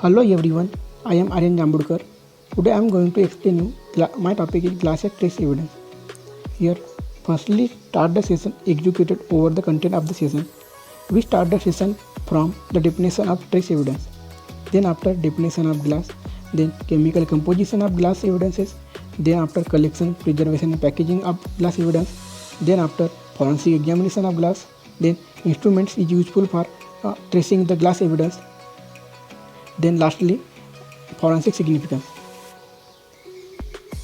Hello everyone, I am Aryan Jambudkar. Today I am going to explain you my topic is glass and trace evidence. Here, firstly start the session executed over the content of the session. We start the session from the definition of trace evidence. Then after definition of glass, then chemical composition of glass evidences, then after collection, preservation and packaging of glass evidence, then after forensic examination of glass, then instruments is useful for tracing the glass evidence, then lastly forensic significance.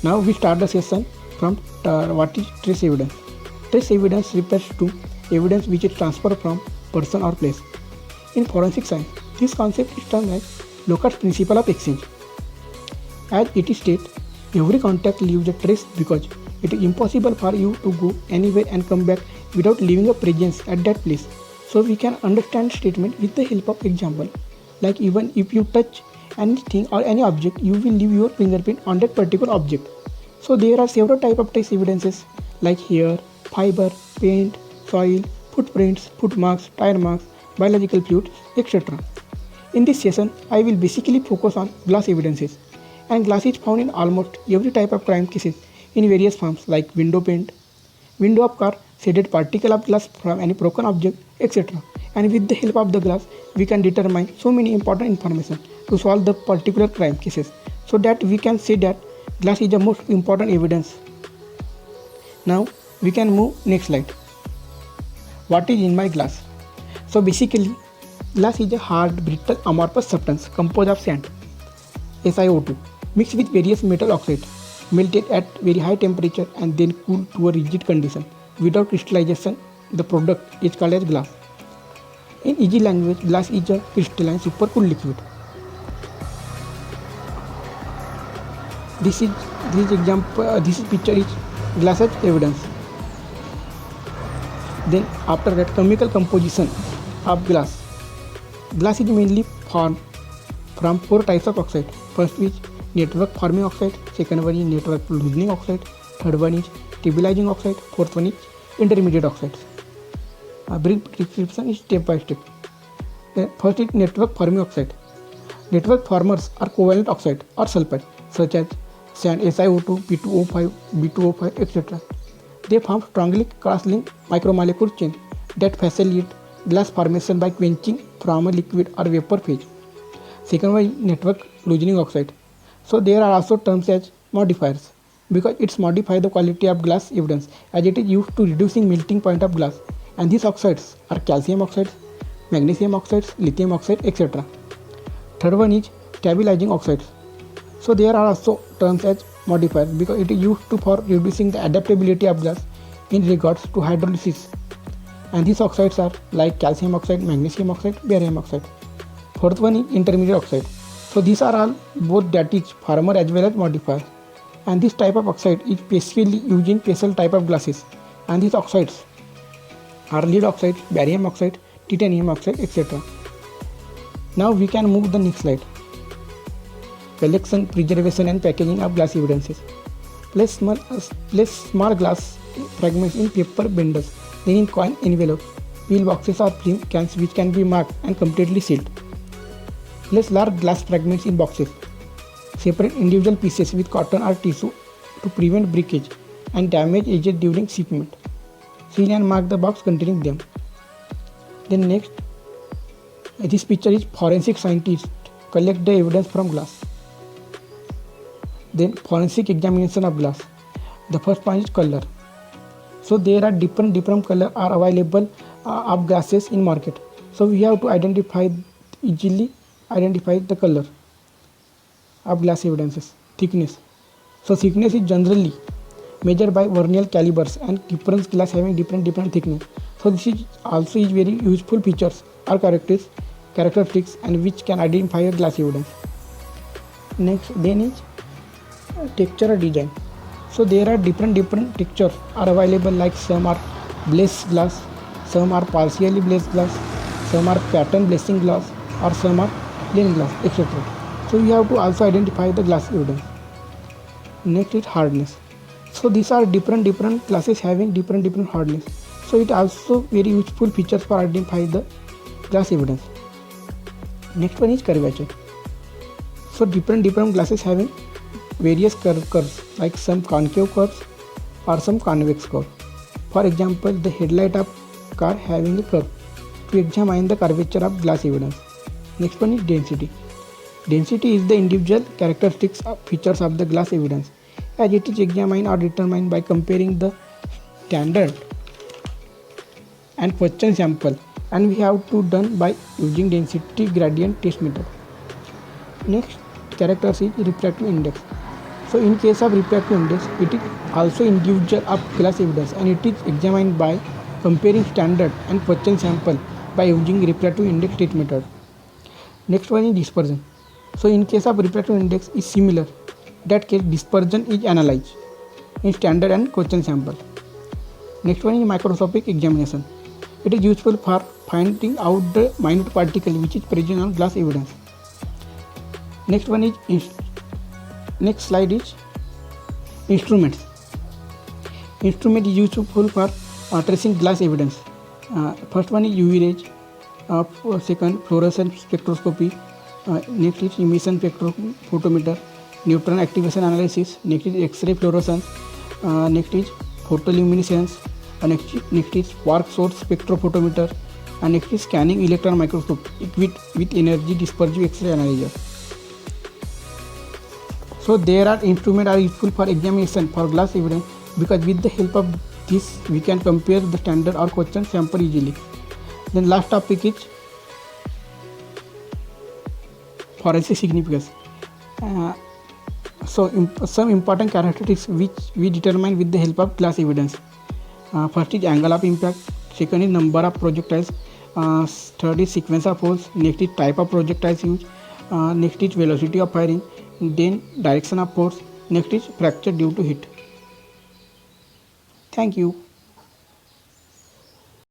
Now we start the session from what is trace evidence. Trace evidence refers to evidence which is transferred from person or place. In forensic science, this concept is termed as Locke's principle of exchange. As it is stated, every contact leaves a trace because it is impossible for you to go anywhere and come back without leaving a presence at that place. So we can understand statement with the help of example. Like even if you touch anything or any object, you will leave your fingerprint on that particular object. So there are several types of trace evidences like hair, fiber, paint, soil, footprints, foot marks, tire marks, biological fluids, etc. In this session, I will basically focus on glass evidences. And glass is found in almost every type of crime cases in various forms like window paint, window of car, shaded particle of glass from any broken object, etc. And with the help of the glass, we can determine so many important information to solve the particular crime cases, so that we can say that glass is the most important evidence. Now we can move next slide. What is in my glass? So basically, glass is a hard, brittle, amorphous substance composed of sand, SiO2, mixed with various metal oxides, melted at very high temperature and then cooled to a rigid condition. Without crystallization, the product is called as glass. In easy language, glass is a crystalline supercooled liquid. This picture is glass as evidence. Then after that, chemical composition of glass. Glass is mainly formed from 4 types of oxide. First is network forming oxide, second one is network loosening oxide, third one is stabilizing oxide, fourth one is intermediate oxides. A brief description is step by step. First is network forming oxide. Network formers are covalent oxide or sulfide such as sand, SiO2, P2O5, B2O5, etc. They form strongly cross-linked micromolecule chain that facilitate glass formation by quenching from a liquid or vapor phase. Second one is network loosening oxide. So there are also terms as modifiers because it modifies the quality of glass evidence as it is used to reducing melting point of glass, and these oxides are calcium oxides, magnesium oxides, lithium oxide, etc. Third one is stabilizing oxides. So there are also terms as modifiers because it is used for reducing the adaptability of glass in regards to hydrolysis, and these oxides are like calcium oxide, magnesium oxide, barium oxide. Fourth one is intermediate oxide. So these are all both, that is former as well as modifier, and this type of oxide is basically used in special type of glasses, and these oxides are lead oxide, barium oxide, titanium oxide, etc. Now we can move the next slide. Collection, preservation and packaging of glass evidences. Place small glass fragments in paper binders, then in coin envelopes, pill boxes or film cans which can be marked and completely sealed. Place large glass fragments in boxes. Separate individual pieces with cotton or tissue to prevent breakage and damage aged during shipment. Seal and mark the box containing them. Then next, this picture is forensic scientists collect the evidence from glass. Then forensic examination of glass. The first one is color. So there are different color are available of glasses in market. So we have to easily identify the color of glass evidences. Thickness. So thickness is generally measured by Vernier calibers and different glass having different thickness. So this is also very useful features or characteristics and which can identify a glass evidence. Next then is texture or design. So there are different textures are available, like some are glazed glass, some are partially glazed glass, some are pattern glazing glass, or some are plain glass, etc. So we have to also identify the glass evidence. Next is hardness. So these are different glasses having different hardness. So it also very useful features for identifying the glass evidence. Next one is curvature. So different glasses having various curves like some concave curves or some convex curve. For example, the headlight of car having a curve. To examine the curvature of glass evidence. Next one is density. Density is the individual characteristics of features of the glass evidence, as it is examined or determined by comparing the standard and question sample, and we have to done by using density gradient test method. Next characters is refractive index. So in case of refractive index, it is also individual of glass evidence, and it is examined by comparing standard and question sample by using refractive index test method. Next one is dispersion. So in case of refractive index is similar, that case dispersion is analyzed in standard and question sample. Next one is microscopic examination. It is useful for finding out the minute particle which is present on glass evidence. Next one is next slide is instruments. Instrument is useful for tracing glass evidence. First one is UV rays, second fluorescence spectroscopy, next is emission spectrophotometer, neutron activation analysis, next is X-ray fluorescence, next is photoluminescence, next is spark source spectrophotometer, and next is scanning electron microscope with energy dispersive X-ray analyzer. So there are instruments are useful for examination for glass evidence, because with the help of this we can compare the standard or question sample easily. Then last topic is forensic significance. Some important characteristics which we determine with the help of glass evidence. First is angle of impact, second is number of projectiles, third is sequence of holes, next is type of projectiles used, next is velocity of firing, then direction of force, next is fracture due to heat. Thank you.